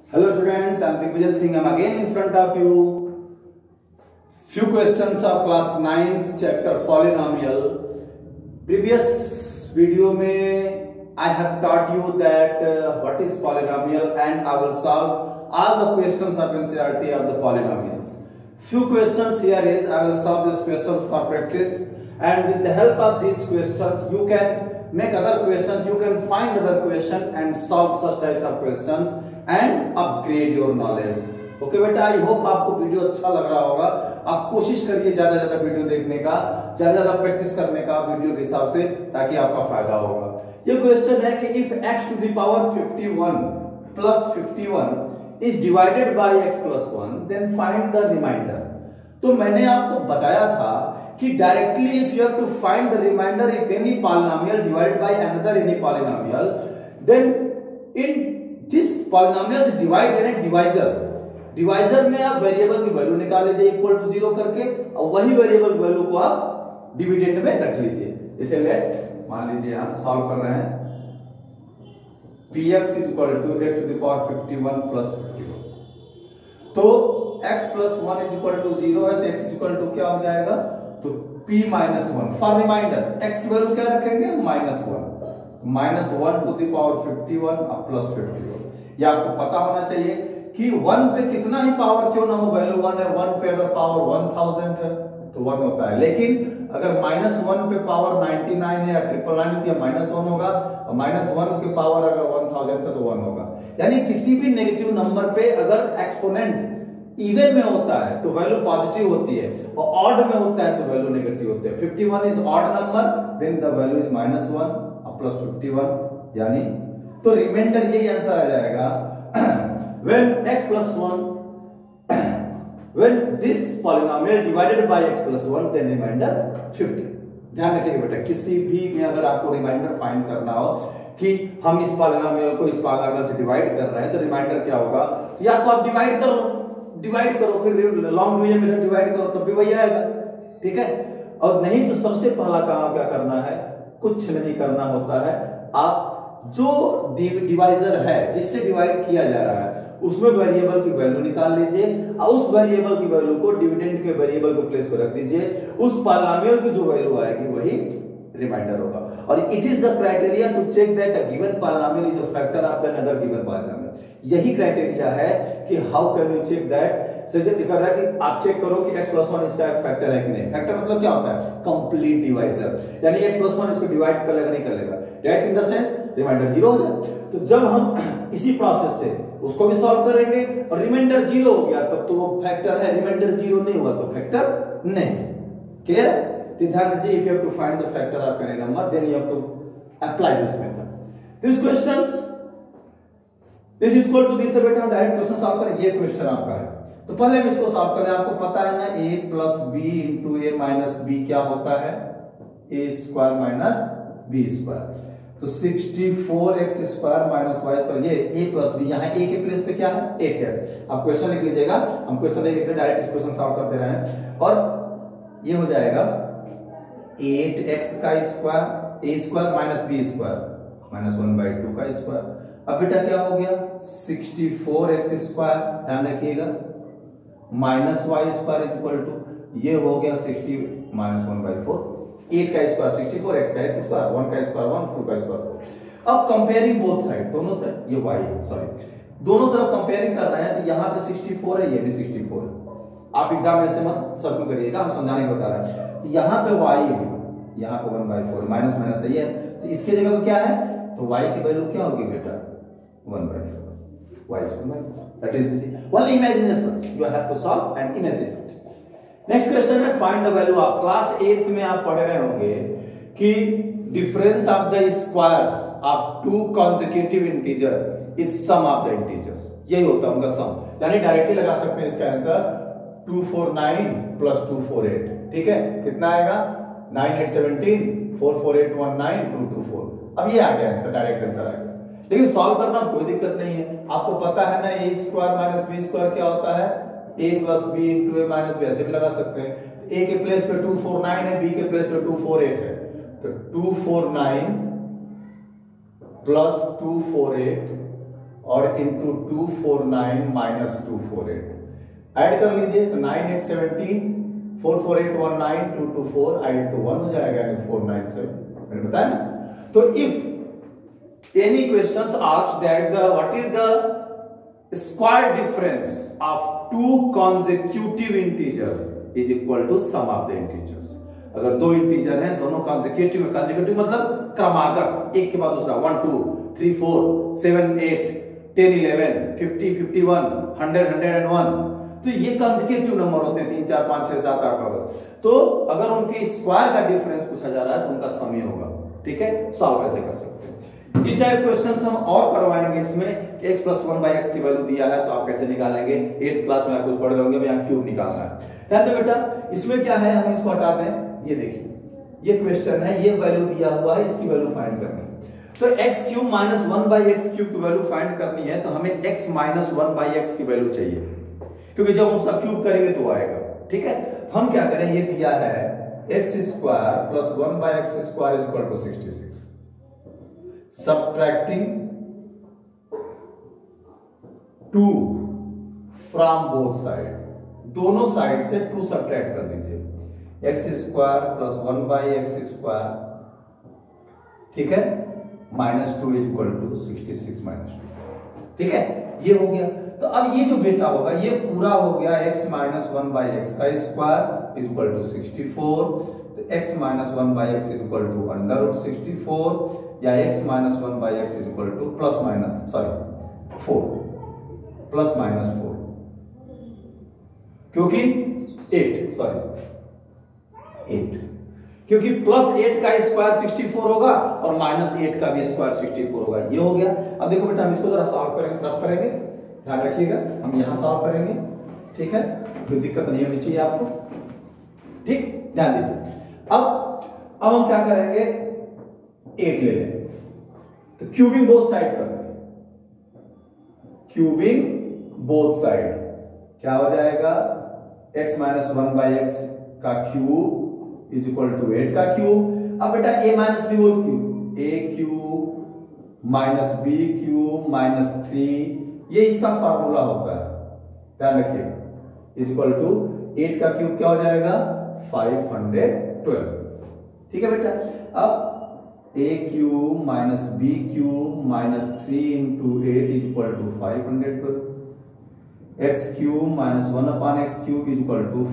Hello students, I am Digvijay Singh. I am again in front of you. Few questions of class 9th chapter polynomial. Previous video में I have taught you that what is polynomial and I will solve all the questions of NCERT of the polynomials. Few questions here is I will solve these questions for practice, and with the help of these questions you can make other questions, you can find other question and solve such types of questions and upgrade your knowledge. Okay बेटा, I hope आपको video अच्छा लग रहा होगा। आप कोशिश करिए ज्यादा वीडियो देखने का, ज्यादा प्रैक्टिस करने का वीडियो के हिसाब से, ताकि आपका फायदा होगा। ये क्वेश्चन है कि if x to the power 51 plus 51 is divided by x plus 1 then find the remainder। तो मैंने आपको बताया था कि directly if you have to find the reminder if any polynomial divided by another any polynomial, then in जिस polynomial से divide करें divisor में आप वेरिएबल की वैल्यू निकाल लीजिए इक्वल टू 0 करके, और वही वेरिएबल वैल्यू को आप डिविडेंड में रख लीजिए। इसे लेट मान लीजिए हम सॉल्व कर रहे हैं px equal to x to the power 51 plus 51, तो x plus 1 is equal to 0 है, तो x इक्वल टू क्या हो जाएगा, तो p minus 1 for remainder x की वैल्यू क्या रखेंगे, minus 1 to the power 51 plus 51। यह आपको पता होना चाहिए कि 1 पे कितना ही पावर क्यों ना हो, वैल्यू 1 है, 1 पे अगर पावर 1000 है तो 1 होता है, लेकिन अगर माइनस 1 पे पावर 99 है या 999 है माइनस 1 होगा, और माइनस 1 के पावर अगर 1000 का तो 1 होगा। यानी किसी भी नेगेटिव नंबर पे अगर एक्सपोनेंट इवन में होता है तो वैल्यू पॉजिटिव होती है, और ऑड में होता है तो वैल्यू नेगेटिव होती है। 51 is odd number, then the value is -1 plus 51, यानी तो रिमाइंडर यही आंसर आ जाएगा when x plus 1 when this polynomial divided by x plus 1 then remainder 50। ध्यान रखिएगा बेटा, किसी भी में अगर आपको रिमाइंडर फाइंड करना हो कि हम इस पॉलिनोमियल को इस पॉलिनोमियल से डिवाइड कर रहे हैं, तो रिमाइंडर क्या होगा, या तो आप डिवाइड करो फिर लॉन्ग डिवीजन में डिवाइड करो तो भी वही आएगा, ठीक है। और नहीं तो सबसे पहला काम क्या करना है, कुछ नहीं करना होता है, आप जो डिवाइजर है जिससे डिवाइड किया जा रहा है उसमें वेरिएबल की वैल्यू निकाल लीजिए, और उस वेरिएबल की वैल्यू को डिविडेंड के वेरिएबल को प्लेस पर रख दीजिए, उस पॉलिनोमियल की जो वैल्यू आएगी वही रिमाइंडर होगा। और it is the criteria to check that a given polynomial is a factor of the another given polynomial. यही क्राइटेरिया है कि how can you check that, suggest लिखा है कि आप चेक करो कि x plus 1 इसका एक फैक्टर है कि नहीं। फैक्टर मतलब क्या होता है, कंप्लीट डिवाइजर, यानी x plus 1 इसको डिवाइड कर लेगा नहीं कर लेगा, direct in the sense reminder 0 हो जाए। तो जब हम इसी प्रोसेस से उसको भी सॉल्व करेंगे और रिमाइंडर 0 हो गया तब तो वो फैक्टर है, रिमाइंडर 0 नहीं हुआ तो फैक्टर नहीं। क्लियर है? तो ध्यान रखिए, if you have to find the factor of any number then you have to apply this method. This questions this is equal to this, बेटा हम डायरेक्ट क्वेश्चन सॉल्व करें। ये क्वेश्चन आपका है, तो पहले हम इसको सॉल्व करें। आपको पता है ना a plus B into A minus B क्या होता है, A square minus B square. तो 64x square minus Y square, ये a प्लस बी, यहाँ a के प्लेस पे क्या है 8x। आप क्वेश्चन लिख लीजिएगा, हम क्वेश्चन नहीं लिख रहे, डायरेक्ट इस क्वेश्चन सॉल्व कर दे रहे हैं, और ये हो जाएगा 8x का square, a square minus B square minus 1/2 का स्क्वायर। अब बेटा क्या हो गया 64x स्क्वायर, ध्यान रखिएगा, minus Y square equal to ये हो गया 60 माइनस 1/4, 8 का स्क्वायर 64, x का स्क्वायर 1 का स्क्वायर 1, 2 का स्क्वायर 4। अब कंपेयरिंग बोथ साइड, दोनों साइड, ये y है सॉरी, दोनों तरफ कंपेयरिंग कर रहे हैं, तो यहाँ पे 64 है, ये भी 64 है। आप एग्जाम में ऐसे मत सर्कल करिएगा, हम समझाने को बता रहे हैं। तो यहाँ पे y है, यहाँ पे 1/4 है, माइनस माइनस सही है, तो इसके जगह पे क्या है, तो y की वैल्यू क्या होगी बेटा 1/4, y square. That is one imagination you have to solve and imagine it. Next question है find the value of, class 8th में आप पढ़ रहे होंगे कि difference of the squares of two consecutive integer is sum of the integers। यही होता है उनका सम, यानी डायरेक्टली लगा सकते हैं इसका आंसर 249 प्लस 248, ठीक है, कितना आएगा 9817 44819 224। अब ये आ गया आंसर, डायरेक्ट आंसर आ गया। लेकिन सॉल्व करना कोई दिक्कत नहीं है, आपको पता है ना a square minus B square क्या होता है, a plus B into A minus B, ऐसे भी लगा सकते हैं। a के प्लेस पे 249 है, b के प्लेस पे 248 है, तो 249 प्लस 248 और इंटू 249 माइनस 248 ऐड कर लीजिए तो 9 8 17 44819 224 8 to 1 हो जाएगा यानी 497 मैंने बताया ना। तो if any questions asked that the what is the square difference of two consecutive integers is equal to sum of the integers. अगर दो इंटीजर हैं दोनों कॉन्सेक्यूटिव में, कॉन्सेक्यूटिव मतलब क्रमागत एक के बाद दूसरा 1 2 3 4 7 8 10 11 50 51 100 101 तो ये कॉन्सेक्यूटिव नंबर होते हैं 3 4 5 6 7 8 9 तो अगर उनके स्क्वायर का डिफरेंस पूछा जा रहा है तो उनका सम ही होगा। ठीक है, सॉल्व कैसे कर सकते हैं इस टाइप क्वेश्चंस हम और करवाएंगे इसमें कि x + 1/x की वैल्यू दिया है तो आप कैसे निकालेंगे। 8th क्लास में आप कुछ पढ़ रहे होंगे यहां क्यूब निकालना है। ध्यान दो बेटा इसमें क्या है, हम इसको हटा दें। ये देखिए ये क्वेश्चन है, ये वैल्यू दिया हुआ है, इसकी वैल्यू फाइंड करनी है। तो x³ - 1/x³ की वैल्यू फाइंड करनी है तो हमें x - 1/x की वैल्यू चाहिए क्योंकि जब उसका क्यूब करेंगे तो आएगा। ठीक है, हम क्या करें, ये दिया है x² + 1/x² = 66 subtracting 2 from both side, दोनों साइड से 2 सब्ट्रैक्ट कर दीजिए। x² + 1/x², ठीक है, -2 = 66 - 2। ठीक है, ये हो गया। तो अब ये जो बेटा होगा ये पूरा हो गया x - 1/x² = 64, तो x - 1/x = √64 या x - 1/x = +4 क्योंकि 8 क्योंकि +8 का स्क्वायर 64 होगा और -8 का भी स्क्वायर 64 होगा। ये हो गया। अब देखो बेटा हम इसको जरा सॉल्व करेंगे, ध्यान रखिएगा हम यहां सॉल्व करेंगे। ठीक है, कोई दिक्कत नहीं होनी चाहिए आपको। ठीक, ध्यान दीजिए। अब हम क्या करेंगे, 8 ले लें तो क्यूबिंग बोथ साइड कर देंगे। क्यूबिंग बोथ साइड क्या हो जाएगा, x - 1/x का क्यूब = 8 का क्यूब। अब बेटा a - b whole cube, a³ - b³ - 3 ये इसका फार्मूला होता है, ध्यान रखिएगा। = 8 का क्यूब क्या हो जाएगा, 512। ठीक है बेटा, अब a³ - b³ - 3 × 8 = 512, x³ - 1/x³ =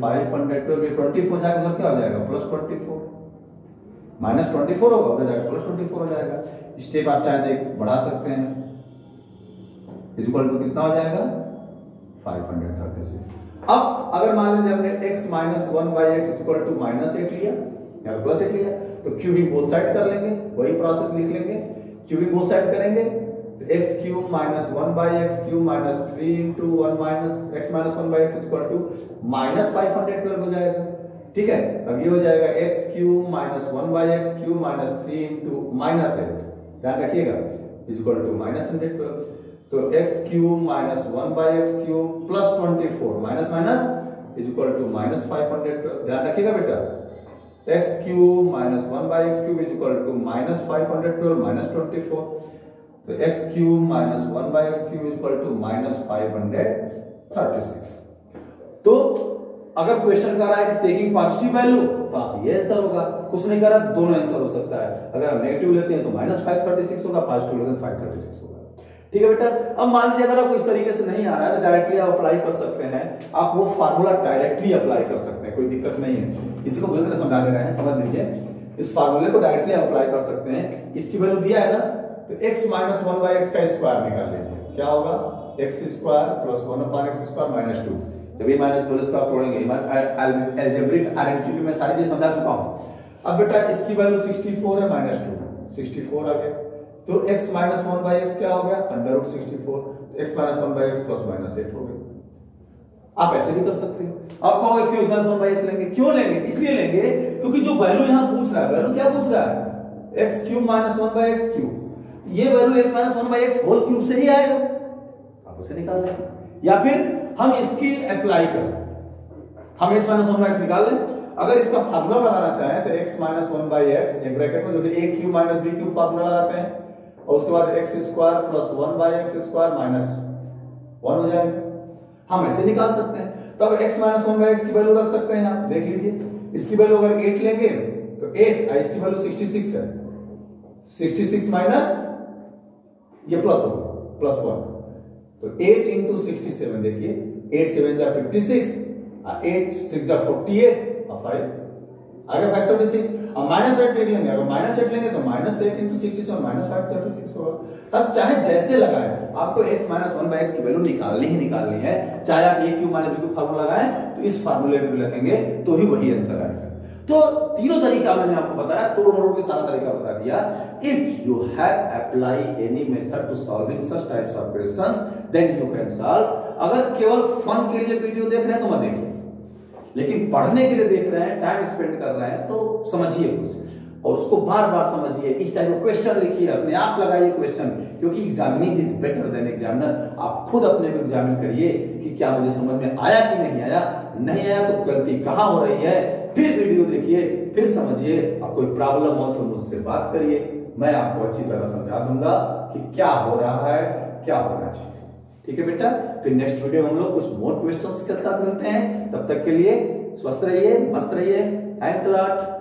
512। ये 24 जाएगा तो क्या हो जाएगा, +24, -24 होगा उधर जाएगा +24 हो जाएगा। स्टेप आप चाहे तो बढ़ा सकते हैं, इक्वल टू कितना हो जाएगा, 536। अब अगर मान लीजिए हमने x - 1/x = -8 लिया या +8 लिया तो क्यूबिंग बोथ साइड कर लेंगे, वही प्रोसेस लिख लेंगे। क्यूबिंग बोथ साइड करेंगे तो x³ - 1/x³ - 3 × 1 - x - 1/x = -512 हो जाएगा। ठीक है, अब ये हो जाएगा x³ - 1/x³ - 3 × -8, ध्यान रखिएगा, = -112। तो x³ - 1/x³ + 24 - -512, ध्यान रखिएगा बेटा। x³ - 1/x³ = -512 - 24, तो x³ - 1/x³ = -536। तो अगर क्वेश्चन कर रहा है कि टेकिंग पॉजिटिव वैल्यू तो आप ये आंसर होगा, कुछ नहीं कर रहा तो दोनों आंसर हो सकता है। अगर हम नेगेटिव लेते हैं तो -536 होगा, पॉजिटिव लेते हैं तो 536 होगा। ठीक है बेटा, अब मान लीजिए अगर आपको इस तरीके से नहीं आ रहा है तो डायरेक्टली आप अप्लाई कर सकते हैं, आप वो फार्मूला डायरेक्टली अप्लाई कर सकते हैं, कोई दिक्कत नहीं है। इसी को बुरी तरह समझा दे रहे हैं, समझ लीजिए। इस फार्मूले को डायरेक्टली अप्लाई कर सकते हैं। इसकी वैल्यू दिया है ना, तो x - 1/x का स्क्वायर निकाल लीजिए, क्या होगा, x² + 1/x² - 2। जब ये माइनस बोले इसको आप तोड़ेंगे, अलजेब्रिक आइडेंटिटी में सारी चीज समझा चुका हूं। अब बेटा इसकी वैल्यू 64 है, -2 64 आ गया, तो x - 1/x क्या हो गया, √64, x - 1/x +-8 हो गया। आप ऐसे भी कर सकते हैं। आप कहोगे क्यों x - 1/x लेंगे, क्यों लेंगे, इसलिए लेंगे क्योंकि जो वैल्यू यहां पूछ रहा है, वैल्यू क्या पूछ रहा है, x³ - 1/x³, ये value x - 1/x whole cube से ही आएगा, आप उसे निकाल लें। या फिर हम इसकी अप्लाई करें, हम x - 1/x निकाल लें। अगर इसका फार्मूला लगाना चाहें तो x - 1/x एक ब्रैकेट में जो कि a³ - b³ फार्मूला लगाते हैं, और उसके बाद x square plus 1 by x square minus 1 हो जाएगा। हम ऐसे निकाल सकते हैं। तो अब x माइनस 1 बाई एक्स की वैल्यू रख सकते हैं आप, देख लीजिए। इसकी वैल्यू अगर 8 लेंगे तो 8, इसकी वैल्यू 66 है, 66 माइनस ये प्लस होगा, प्लस 1, तो 8 इंटू 67, देखिए 8 7 जा 56, 8 6 जा 48 और 5 आगे 536। अब माइनस 8 देख लेंगे, अगर माइनस 8 लेंगे तो माइनस 8 इंटू 67 माइनस 536 होगा। तब चाहे जैसे लगाए आपको x माइनस 1 बाई एक्स की वैल्यू निकालनी ही निकालनी है, चाहे आप a Q minus b Q formula लगाएं तो इस फार्मूले को लिखेंगे तो ही वही आंसर आएगा। तो तीनों तरीका मैंने आपको बताया, तोड़ मरोड़ के सारा तरीका बता दिया। If you have apply any method to solving such types of questions then you can solve. अगर केवल फन के लिए वीडियो देख रहे हैं तो मत देखिए, लेकिन पढ़ने के लिए देख रहे हैं, टाइम स्पेंड कर रहे हैं तो समझिए कुछ और उसको बार बार समझिए। इस टाइप का क्वेश्चन लिखिए, अपने आप लगाइए क्वेश्चन, क्योंकि examination is better than examiner. आप खुद अपने को एग्जामिन करिए कि क्या मुझे समझ में आया कि नहीं आया, नहीं आया तो गलती कहां हो रही है, फिर वीडियो देखिए, फिर समझिए। और कोई प्रॉब्लम हो तो मुझसे बात करिए, मैं आपको अच्छी तरह समझा दूंगा कि क्या हो रहा है, क्या होना चाहिए। ठीक है बेटा, फिर नेक्स्ट वीडियो में हम लोग कुछ मोर क्वेश्चंस के साथ मिलते हैं। तब तक के लिए स्वस्थ रहिए, मस्त रहिए। Thanks a lot.